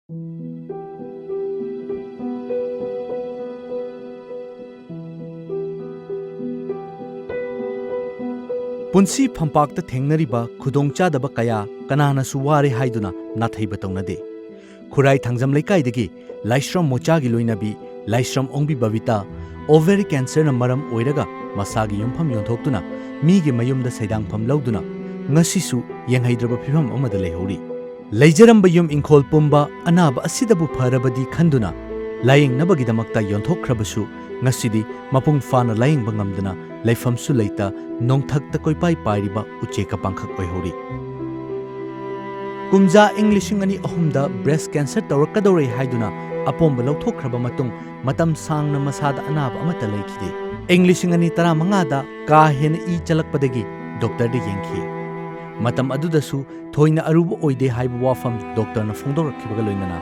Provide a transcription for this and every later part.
ꯄꯨꯟꯁꯤ ꯐꯝꯄꯥꯛꯇ ꯊꯦꯡꯅꯔꯤꯕ ꯈꯨꯗꯣꯡꯆꯥꯗꯕ ꯀꯌꯥ ꯀꯅꯥꯅꯁꯨ ꯋꯥꯔꯦ ꯍꯥꯏꯗꯨꯅ ꯅꯥꯊꯩꯕ ꯇꯧꯅꯗꯦ꯫ ꯈꯨꯔꯥꯏ ꯊꯥꯡꯖꯝ ꯂꯩꯀꯥꯏꯗꯒꯤ ꯂꯥꯏꯁ꯭ꯔꯝ ꯃꯣꯆꯥꯒꯤ ꯂꯣꯏꯅꯕꯤ ꯂꯥꯏꯁ꯭ꯔꯝ ꯑꯣꯡꯕꯤ ꯕꯕꯤꯇꯥ ꯑꯣꯚꯔꯤ ꯀꯦꯟꯁꯔꯅ ꯃꯔꯝ ꯑꯣꯏꯔꯒ ꯃꯁꯥꯒꯤ ꯌꯨꯝꯐꯝ ꯌꯣꯟꯊꯣꯛꯇꯨꯅ ꯃꯤꯒꯤ ꯃꯌꯨꯝꯗ ꯁꯩꯗꯥꯡꯐꯝ ꯂꯧꯗꯨꯅ ꯉꯁꯤꯁꯨ ꯌꯦꯡꯍꯩꯗ꯭ꯔꯕ ꯐꯤꯚꯝ ꯑꯃꯗ ꯂꯩꯍꯧꯔꯤ꯫ ꯂꯩꯖꯔꯝꯕ ꯌꯨꯝ ꯏꯪꯈꯣꯜ ꯄꯨꯝꯕ ꯑꯅꯥꯕ ꯑꯁꯤꯗꯕꯨ ꯐꯔꯕꯗꯤ ꯈꯟꯗꯨꯅ ꯂꯥꯌꯦꯡꯅꯕꯒꯤꯗꯃꯛꯇ ꯌꯣꯟꯊꯣꯛꯈ꯭ꯔꯕꯁꯨ ꯉꯁꯤꯗꯤ ꯃꯄꯨꯡ ꯐꯥꯅ ꯂꯥꯌꯦꯡꯕ ꯉꯝꯗꯅ ꯂꯩꯐꯝꯁꯨ ꯂꯩꯇ ꯅꯣꯡꯊꯛꯇ ꯀꯣꯏꯄꯥꯏ ꯄꯥꯏꯔꯤꯕ ꯎꯆꯦꯛꯀ ꯄꯥꯡꯈꯛ ꯑꯣꯏꯍꯧꯔꯤ꯫ ꯀꯨꯝꯖꯥ ꯏꯪ 2003ꯗ ꯕ꯭ꯔꯦꯁꯠ ꯀꯦꯟꯁꯔ ꯇꯧꯔꯛꯀꯗꯧꯔꯦ ꯍꯥꯏꯗꯨꯅ ꯑꯄꯣꯝꯕ ꯂꯧꯊꯣꯛꯈ꯭ꯔꯕ ꯃꯇꯨꯡ ꯃꯇꯝ ꯁꯥꯡꯅ ꯃꯁꯥꯗ ꯑꯅꯥꯕ ꯑꯃꯠꯇ ꯂꯩꯈꯤꯗꯦ꯫ ꯏꯪ 2015ꯗ ꯀꯥ ꯍꯦꯟꯅ ꯏ ꯆꯠꯂꯛꯄꯗꯒꯤ ꯗꯣꯛꯇꯔꯗ ꯌꯦꯡꯈꯤ꯫ ꯃꯇꯝ ꯑꯗꯨꯗꯁꯨ ꯊꯣꯏꯅ ꯑꯔꯨꯕ ꯑꯣꯏꯗꯦ ꯍꯥꯏꯕ ꯋꯥꯐꯝ ꯗꯣꯛꯇꯔꯅ ꯐꯣꯡꯗꯣꯔꯛꯈꯤꯕꯒ ꯂꯣꯏꯅꯅ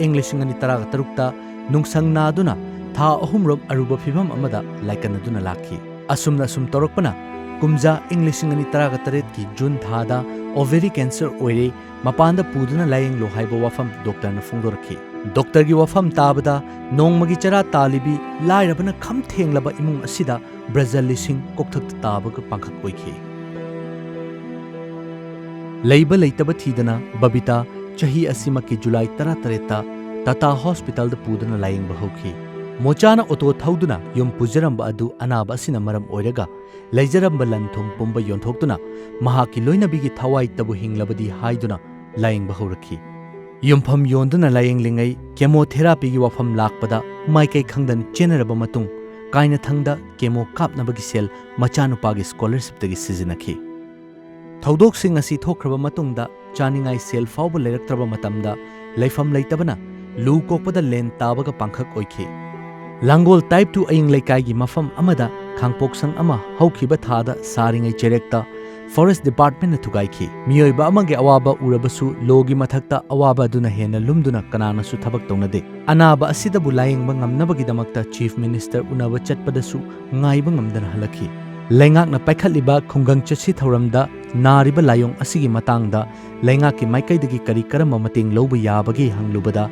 ꯏꯪ 2016ꯇ ꯅꯨꯡꯁꯪ ꯅꯥꯗꯨꯅ ꯊꯥ 3ꯔꯣꯝ ꯑꯔꯨꯕ ꯐꯤꯚꯝ ꯑꯃꯗ ꯂꯥꯏꯀꯠꯅꯗꯨꯅ ꯂꯥꯛꯈꯤ꯫ ꯑꯁꯨꯝꯅ ꯑꯁꯨꯝ ꯇꯧꯔꯛꯄꯅ ꯀꯨꯝꯖꯥ ꯏꯪ 2018ꯒꯤ ꯖꯨꯟ ꯊꯥꯗ ꯑꯣꯚꯦꯔꯤ ꯀꯦꯟꯁꯔ ꯑꯣꯏꯔꯦ, ꯃꯄꯥꯟꯗ ꯄꯨꯗꯨꯅ ꯂꯥꯌꯦꯡꯂꯣ ꯍꯥꯏꯕ ꯋꯥꯐꯝ ꯗꯣꯛꯇꯔꯅ ꯐꯣꯡꯗꯣꯔꯛꯈꯤ꯫ ꯗꯣꯛꯇꯔꯒꯤ ꯋꯥꯐꯝ ꯇꯥꯕꯗ ꯅꯣꯡꯃꯒꯤ ꯆꯔꯥ ꯇꯥꯜꯂꯤꯕꯤ ꯂꯥꯏꯔꯕꯅ ꯈꯝ ꯊꯦꯡꯂꯕ ꯏꯃꯨꯡ ꯑꯁꯤꯗ ꯕ꯭ꯔꯖ ꯂꯤꯁꯤꯡ ꯀꯣꯛꯊꯛꯇ ꯇꯥꯕꯒ ꯄꯥꯡꯈꯛ ꯑꯣꯏꯈꯤ꯫ ꯂꯩꯕ ꯂꯩꯇꯕ ꯊꯤꯗꯅ ꯕꯕꯤꯇꯥ ꯆꯍꯤ ꯑꯁꯤꯃꯛꯀꯤ ꯖꯨꯂꯥꯏ 18ꯇ ꯇꯥꯇꯥ ꯍꯣꯁꯄꯤꯇꯥꯜꯗ ꯄꯨꯗꯨꯅ ꯂꯥꯌꯦꯡꯕ ꯍꯧꯈꯤ꯫ ꯃꯣꯆꯥꯅ ꯑꯣꯇꯣ ꯊꯧꯗꯨꯅ ꯌꯨꯝ ꯄꯨꯖꯔꯝꯕ ꯑꯗꯨ ꯑꯅꯥꯕ ꯑꯁꯤꯅ ꯃꯔꯝ ꯑꯣꯏꯔꯒ ꯂꯩꯖꯔꯝꯕ ꯂꯟ ꯊꯨꯝ ꯄꯨꯝꯕ ꯌꯣꯟꯊꯣꯛꯇꯨꯅ ꯃꯍꯥꯛꯀꯤ ꯂꯣꯏꯅꯕꯤꯒꯤ ꯊꯋꯥꯏꯇꯕꯨ ꯍꯤꯡꯂꯕꯗꯤ ꯍꯥꯏꯗꯨꯅ ꯂꯥꯌꯦꯡꯕ ꯍꯧꯔꯛꯈꯤ꯫ ꯌꯨꯝꯐꯝ ꯌꯣꯟꯗꯨꯅ ꯂꯥꯌꯦꯡꯂꯤꯉꯩ ꯀꯦꯃꯣꯊꯦꯔꯥꯄꯤꯒꯤ ꯋꯥꯐꯝ ꯂꯥꯛꯄꯗ ꯃꯥꯏꯀꯩ ꯈꯪꯗꯅ ꯆꯦꯟꯅꯔꯕ ꯃꯇꯨꯡ ꯀꯥꯏꯅꯊꯪꯗ ꯀꯦꯃꯣ ꯀꯥꯞꯅꯕꯒꯤ ꯁꯦꯜ ꯃꯆꯥꯅꯨꯄꯥꯒꯤ ꯁ꯭ꯀꯣꯂꯔꯁꯤꯞꯇꯒꯤ ꯁꯤꯖꯤꯟꯅꯈꯤ꯫ ꯊꯧꯗꯣꯛꯁꯤꯡ ꯑꯁꯤ ꯊꯣꯛꯈ꯭ꯔꯕ ꯃꯇꯨꯡꯗ ꯆꯥꯅꯤꯡꯉꯥꯏ ꯁꯦꯜ ꯐꯥꯎꯕ ꯂꯩꯔꯛꯇ꯭ꯔꯕ ꯃꯇꯝꯗ ꯂꯩꯐꯝ ꯂꯩꯇꯕꯅ ꯂꯨ ꯀꯣꯛꯄꯗ ꯂꯦꯟ ꯇꯥꯕꯒ ꯄꯥꯡꯈꯛ ꯑꯣꯏꯈꯤ꯫ ꯂꯥꯡꯒꯣꯜ ꯇꯥꯏꯞ 2 ꯑꯌꯤꯡ ꯂꯩꯀꯥꯏꯒꯤ ꯃꯐꯝ ꯑꯃꯗ ꯈꯥꯡꯄꯣꯛꯁꯪ ꯑꯃ ꯍꯧꯈꯤꯕ ꯊꯥꯗ ꯁꯥꯔꯤꯉꯩ ꯆꯦꯔꯦꯛꯇ ꯐꯣꯔꯦꯁꯠ ꯗꯤꯄꯥꯔꯠꯃꯦꯟꯠꯅ ꯊꯨꯒꯥꯏꯈꯤ꯫ ꯃꯤꯑꯣꯏꯕ ꯑꯃꯒꯤ ꯑꯋꯥꯕ ꯎꯔꯕꯁꯨ ꯂꯣꯒꯤ ꯃꯊꯛꯇ ꯑꯋꯥꯕ ꯑꯗꯨꯅ ꯍꯦꯟꯅ ꯂꯨꯝꯗꯨꯅ ꯀꯅꯥꯅꯁꯨ ꯊꯕꯛ ꯇꯧꯅꯗꯦ꯫ ꯑꯅꯥꯕ ꯑꯁꯤꯗꯕꯨ ꯂꯥꯌꯦꯡꯕ ꯉꯝꯅꯕꯒꯤꯗꯃꯛꯇ ꯆꯤꯐ ꯃꯤꯅꯤꯁꯇꯔ ꯎꯅꯕ ꯆꯠꯄꯗꯁꯨ ꯉꯥꯏꯕ ꯉꯝꯗꯅ ꯍꯜꯂꯛꯈꯤ꯫ ꯂꯩꯉꯥꯛꯅ ꯄꯥꯏꯈꯠꯂꯤꯕ ꯈꯨꯡꯒꯪ ꯆꯠꯁꯤ ꯊꯧꯔꯝꯗ ꯅꯥꯔꯤꯕ ꯂꯥꯏꯑꯣꯡ ꯑꯁꯤꯒꯤ ꯃꯇꯥꯡꯗ ꯂꯩꯉꯥꯛꯀꯤ ꯃꯥꯏꯀꯩꯗꯒꯤ ꯀꯔꯤ ꯀꯔꯝꯕ ꯃꯇꯦꯡ ꯂꯧꯕ ꯌꯥꯕꯒꯦ ꯍꯪꯂꯨꯕꯗ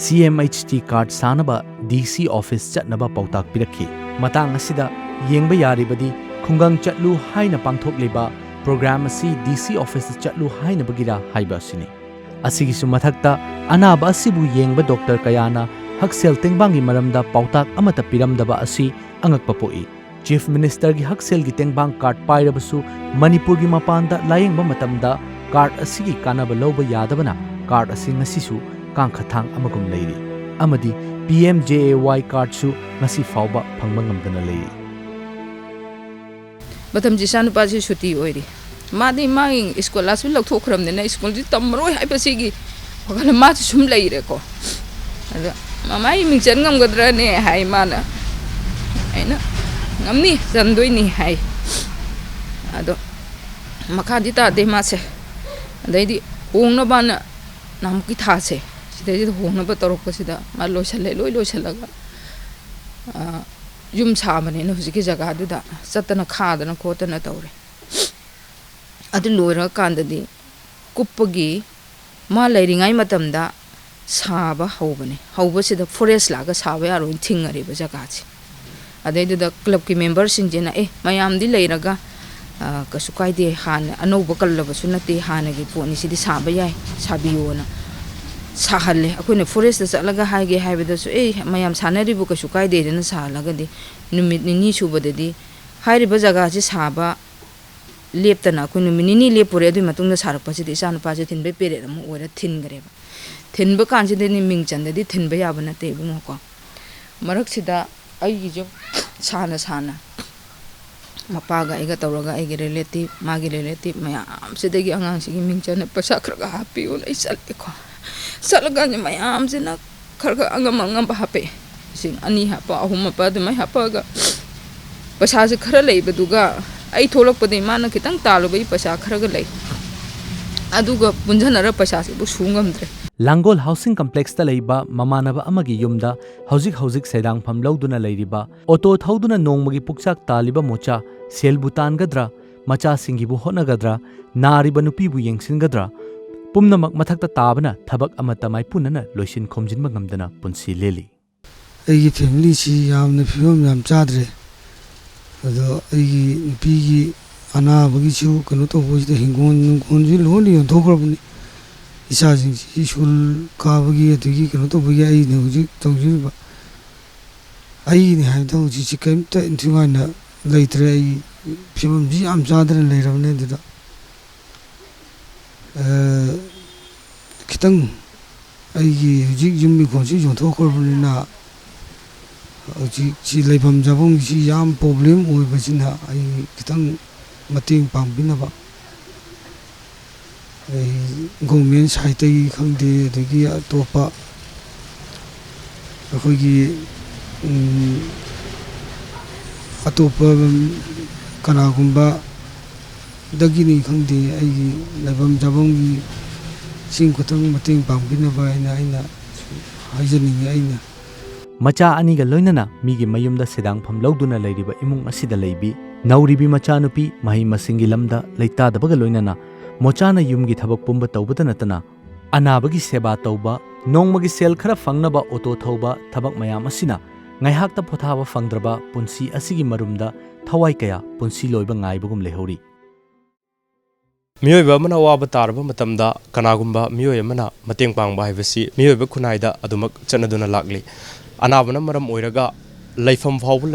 CMHT ꯀꯥꯔꯗ ꯁꯥꯅꯕ DC ꯑꯣꯐꯤꯁ ꯆꯠꯅꯕ ꯄꯥꯎꯇꯥꯛ ꯄꯤꯔꯛꯈꯤ꯫ ꯃꯇꯥꯡ ꯑꯁꯤꯗ ꯌꯦꯡꯕ ꯌꯥꯔꯤꯕꯗꯤ ꯈꯨꯡꯒꯪ ꯆꯠꯂꯨ ꯍꯥꯏꯅ ꯄꯥꯡꯊꯣꯛꯂꯤꯕ ꯄ꯭ꯔꯣꯒ꯭ꯔꯥꯝ ꯑꯁꯤ DC ꯑꯣꯐꯤꯁꯇ ꯆꯠꯂꯨ ꯍꯥꯏꯅꯕꯒꯤꯔꯥ ꯍꯥꯏꯕ ꯑꯁꯤꯅꯤ꯫ ꯑꯁꯤꯒꯤꯁꯨ ꯃꯊꯛꯇ ꯑꯅꯥꯕ ꯑꯁꯤꯕꯨ ꯌꯦꯡꯕ ꯗꯣꯛꯇꯔ ꯀꯌꯥꯅ ꯍꯛꯁꯦꯜ ꯇꯦꯡꯕꯥꯡꯒꯤ ꯃꯔꯝꯗ ꯄꯥꯎꯇꯥꯛ ꯑꯃꯠꯇ ꯄꯤꯔꯝꯗꯕ ꯑꯁꯤ ꯑꯉꯛꯄ ꯄꯣꯛꯏ꯫ ꯆꯤꯐ ꯃꯤꯅꯤꯁꯇꯔꯒꯤ ꯍꯛꯁꯦꯜꯒꯤ ꯇꯦꯡꯕꯥꯡ ꯀꯥꯔꯗ ꯄꯥꯏꯔꯕꯁꯨ ꯃꯅꯤꯄꯨꯔꯒꯤ ꯃꯄꯥꯟꯗ ꯂꯥꯌꯦꯡꯕ ꯃꯇꯝꯗ ꯀꯥꯔꯗ ꯑꯁꯤꯒꯤ ꯀꯥꯟꯅꯕ ꯂꯧꯕ ꯌꯥꯗꯕꯅ ꯀꯥꯔꯗ ꯑꯁꯤ ꯉꯁꯤꯁꯨ ꯀꯥꯡꯈꯊꯥꯡ ꯑꯃꯒꯨꯝ ꯂꯩꯔꯤ ꯑꯃꯗꯤ PMJAY ꯀꯥꯔꯗꯁꯨ ꯉꯁꯤ ꯐꯥꯎꯕ ꯐꯪꯕ ꯉꯝꯗꯅ ꯂꯩꯔꯤ꯫ ꯃꯇꯝꯁꯤ ꯏꯆꯥꯅꯨꯄꯥꯁꯤ ꯁꯨꯇꯤ ꯑꯣꯏꯔꯤ꯫ ꯃꯥꯗꯤ ꯃꯥꯒꯤ ꯁ꯭ꯀꯣꯂꯔꯁꯤꯞ ꯂꯧꯊꯣꯛꯈ꯭ꯔꯕꯅꯤꯅ ꯁ꯭ꯀꯨꯜꯁꯤ ꯇꯝꯃꯔꯣꯏ ꯍꯥꯏꯕꯁꯤꯒꯤ ꯋꯥꯈꯜ ꯃꯥꯁꯨ ꯁꯨꯝ ꯂꯩꯔꯦꯀꯣ꯫ ꯑꯗ ꯃꯃꯥꯒꯤ ꯃꯤꯡꯆꯟ ꯉꯝꯒꯗ꯭ꯔꯅꯦ ꯍꯥꯏ ꯃꯥꯅ꯫ ꯑꯩꯅ ꯉꯝꯅꯤ ꯆꯟꯗꯣꯏꯅꯤ ꯍꯥꯏ꯫ ꯑꯗꯣ ꯃꯈꯥꯗꯤ ꯇꯥꯗꯦ ꯃꯥꯁꯦ꯫ ꯑꯗꯩꯗꯤ ꯍꯣꯡꯅꯕꯅ ꯅꯍꯥꯟꯃꯨꯛꯀꯤ ꯊꯥꯁꯦ ꯁꯤꯗꯩꯁꯤꯗ ꯍꯣꯡꯅꯕ ꯇꯧꯔꯛꯄꯁꯤꯗ ꯃꯥ ꯂꯣꯏꯁꯜꯂꯦ, ꯂꯣꯏ ꯂꯣꯏꯁꯜꯂꯒ ꯌꯨꯝ ꯁꯥꯕꯅꯦꯅ ꯍꯧꯖꯤꯛꯀꯤ ꯖꯒꯥꯗꯨꯗ ꯆꯠꯇꯅ ꯈꯥꯗꯅ ꯈꯣꯠꯇꯅ ꯇꯧꯔꯦ꯫ ꯑꯗꯨ ꯂꯣꯏꯔꯀꯥꯟꯗꯗꯤ ꯀꯨꯞꯄꯒꯤ ꯃꯥ ꯂꯩꯔꯤꯉꯩ ꯃꯇꯝꯗ ꯁꯥꯕ ꯍꯧꯕꯅꯦ꯫ ꯍꯧꯕꯁꯤꯗ ꯐꯣꯔꯦꯁꯠ ꯂꯥꯛꯑꯒ ꯁꯥꯕ ꯌꯥꯔꯣꯏꯅ ꯊꯤꯡꯉꯔꯦꯕ ꯖꯒꯥꯁꯦ꯫ ꯑꯗꯩꯗꯨꯗ ꯀ꯭ꯂꯕꯀꯤ ꯃꯦꯝꯕꯔꯁꯤꯡꯁꯤꯅ ꯃꯌꯥꯝꯗꯤ ꯂꯩꯔꯒ ꯀꯩꯁꯨ ꯀꯥꯏꯗꯦ, ꯍꯥꯟꯅ ꯑꯅꯧꯕ ꯀꯜꯂꯕꯁꯨ ꯅꯠꯇꯦ, ꯍꯥꯟꯅꯒꯤ ꯄꯣꯠꯅꯤ ꯁꯤꯗꯤ ꯁꯥꯕ ꯌꯥꯏ, ꯁꯥꯕꯤꯌꯣꯅ ꯁꯥꯍꯜꯂꯦ꯫ ꯑꯩꯈꯣꯏꯅ ꯐꯣꯔꯦꯁꯇ ꯆꯠꯂꯒ ꯍꯥꯏꯒꯦ ꯍꯥꯏꯕꯗꯁꯨ ꯃꯌꯥꯝ ꯁꯥꯟꯅꯔꯤꯕ ꯀꯩꯁꯨ ꯀꯥꯏꯗꯦꯗꯅ ꯁꯥꯍꯜꯂꯒꯗꯤ ꯅꯨꯃꯤꯠ ꯅꯤꯅꯤ ꯁꯨꯕꯗꯗꯤ ꯍꯥꯏꯔꯤꯕ ꯖꯒꯥꯁꯤ ꯁꯥꯕ ꯂꯦꯞꯇꯅ ꯑꯩꯈꯣই ꯅꯨꯃꯤꯠ ꯅꯤꯅꯤ ꯂꯦꯞꯄꯨꯔꯦ꯫ ꯑꯗꯨꯒꯤ ꯃꯇꯨꯡꯗ ꯁꯥꯔꯛꯄꯁꯤꯗ ꯏꯆꯥꯅꯨꯄꯥꯁꯦ ꯊꯤꯟꯕꯩ ꯄꯦꯔꯦꯠ ꯑꯃ ꯑꯣꯏꯔ ꯊꯤꯟꯈ꯭ꯔꯦꯕ꯫ ꯊꯤꯟꯕ ꯀꯥꯟꯁꯤꯗꯗꯤ ꯃꯤꯡ ꯆꯟꯗꯗꯤ ꯊꯤꯟꯕ ꯌꯥꯕ ꯅꯠꯇꯦ ꯏꯕꯨꯡꯉꯣꯀꯣ꯫ ꯃꯔꯛꯁꯤꯗ ꯑꯩꯒꯤꯁꯨ ꯁꯥꯅ ꯃꯄꯥꯒ ꯑꯩꯒ ꯇꯧꯔꯒ ꯑꯩꯒꯤ ꯔꯤꯂꯦꯇꯤꯚ ꯃꯥꯒꯤ ꯔꯤꯂꯦꯇꯤꯚ ꯃꯌꯥꯝꯁꯤꯗꯒꯤ ꯑꯉꯥꯡꯁꯤꯒꯤ ꯃꯤꯡꯆꯟꯅ ꯄꯩꯁꯥ ꯈꯔ ꯍꯥꯞꯄꯤꯌꯨꯅ ꯑꯩ ꯆꯠꯂꯦꯀꯣ꯫ ꯆꯠꯂꯀꯥꯟꯗ ꯃꯌꯥꯝꯁꯤꯅꯈꯔ ꯑꯉꯝꯕ ꯍꯥꯞꯄꯛꯑꯦ꯫ 2 ꯍꯥꯞꯄ 3 ꯍꯥꯞꯄ ꯑꯗꯨꯃꯥꯏꯅ ꯍꯥꯞꯄꯛꯑꯒ ꯄꯩꯁꯥꯁꯦ ꯈꯔ ꯂꯩꯕꯗꯨꯒ ꯑꯩ ꯊꯣꯛꯂꯛꯄꯗꯩ ꯃꯥꯅ ꯈꯤꯇꯪ ꯇꯥꯜꯂꯨꯕꯒꯤ ꯄꯩꯁꯥ ꯈꯔꯒ ꯂꯩ꯫ ꯑꯗꯨꯒ ꯄꯨꯟꯓꯅꯔ ꯄꯩꯁꯥꯁꯤꯕꯨ ꯁꯨ ꯉꯝꯗ꯭ꯔꯦ꯫ ꯂꯥꯡꯒꯣꯜ ꯍꯥꯎꯁꯤꯡ ꯀꯝꯄ꯭ꯂꯦꯛꯁꯇ ꯂꯩꯕ ꯃꯃꯥꯟꯅꯕ ꯑꯃꯒꯤ ꯌꯨꯝꯗ ꯍꯧꯖꯤꯛ ꯁꯩꯗꯥꯡꯐꯝ ꯂꯧꯗꯨꯅ ꯂꯩꯔꯤꯕ ꯑꯣꯇꯣ ꯊꯧꯗꯨꯅ ꯅꯣꯡꯃꯒꯤ ꯄꯨꯛꯆꯥꯛ ꯇꯥꯜꯂꯤꯕ ꯃꯣꯆꯥ ꯁꯦꯜꯕꯨ ꯇꯥꯟꯒꯗ꯭ꯔꯥ, ꯃꯆꯥꯁꯤꯡꯒꯤꯕꯨ ꯍꯣꯠꯅꯒꯗ꯭ꯔꯥ, ꯅꯥꯔꯤꯕ ꯅꯨꯄꯤꯕꯨ ꯌꯦꯡꯁꯤꯟꯒꯗ꯭ꯔꯥ, ꯄꯨꯝꯅꯃꯛ ꯃꯊꯛꯇ ꯇꯥꯕꯅ ꯊꯕꯛ ꯑꯃꯠꯇ ꯃꯥꯏꯄꯨꯅꯅ ꯂꯣꯏꯁꯤꯟ ꯈꯣꯝꯖꯤꯟꯕ ꯉꯝꯗꯅ ꯄꯨꯟꯁꯤ ꯂꯦꯜꯂꯤ ꯑꯩꯒꯤ ꯐꯦꯃꯤꯂꯤꯁꯤ ꯌꯥꯝꯅ ꯐꯤꯕꯝ ꯌꯥꯝ ꯆꯥꯗ꯭ꯔꯦ ꯑꯗꯣ ꯑꯩꯒꯤ ꯅꯨꯄꯤꯒꯤ ꯑꯅꯥꯕꯒꯤꯁꯨ ꯀꯩꯅꯣ ꯇꯧꯕꯁꯤꯗ ꯍꯤꯡꯒꯣꯜꯁꯨ ꯂꯣꯏꯅ ꯌꯣꯟꯊꯣꯛꯈ꯭ꯔꯕꯅꯤ ꯏꯆꯥꯁꯤꯡꯁꯤ ꯁ꯭ꯀꯨꯜ ꯀꯥꯕꯒꯤ ꯑꯗꯒꯤ ꯀꯩꯅꯣ ꯇꯧꯕꯒꯤ ꯑꯩꯅ ꯍꯧꯖꯤꯛ ꯇꯧꯖꯔꯤꯕ ꯑꯩꯅꯤ ꯍꯥꯏꯕꯗ ꯍꯧꯖꯤꯛꯁꯤ ꯀꯔꯤꯝꯇ ꯏꯟꯊꯤꯉꯥꯏꯅ ꯂꯩꯇ꯭ꯔꯦ ꯑꯩ ꯐꯤꯕꯝꯁꯤ ꯌꯥꯝ ꯆꯥꯗꯅ ꯂꯩꯔꯕꯅꯤ ꯑꯗꯨꯗ खितंग जुम इखोंसी जोंथोखरबनिना लेफम जाबोंसी याम प्रॉब्लम ओइबसिना आई खितंग मतेंग पांगबिनबा गवर्नमेंट साइटै खंदे अदगी अतोपा अखोगी अतोपा कनागुंबा दगिनी खंदे आई लेफम जाबोंगी सिंग खतंग मतेंग पांगबिनबा आइना हाइजनिंगे आइना मचा अनिगा लोइनना मीगी मयुमदा सेदांगफम लौदुना लैरिबा इमुंग असिदा लैबी नौरिबी मचानुपी मही मसिंगी लमदा लैतादबगा लोइनना मोचाना युमगी थबक पुंबा तौबदा नतना अनाबगी सेबा तौबा नोंमगी सेल खरा फंगनबा ऑटो थौबा थबक मयाम असिना ngaihakta phothaba fangdraba punsi asigi marumda thawai kaya punsi loiba ngaibagum lehori मियोइबा मना वाबा तारबा मतमदा कनागुंबा मियोइ मना मतेंग पांगबा हाइबसी मियोइबा खुनाइदा अदुमक चनदुना लागली अनाबना मरम ओइरगा लैफम फावबा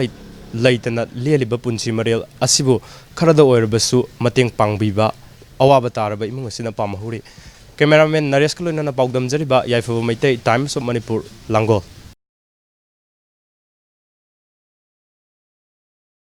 लैतना लेलिबा पुंसी मरेल असिबु खरदा ओइरबसु मतेंग पांगबिबा अवाबा तारबा इमुंग असिना पामहुरी कैमरामैन नरेश कलोइना पाउदम जरिबा याइफबा मैतै टाइम्स ऑफ मणिपुर लांगोल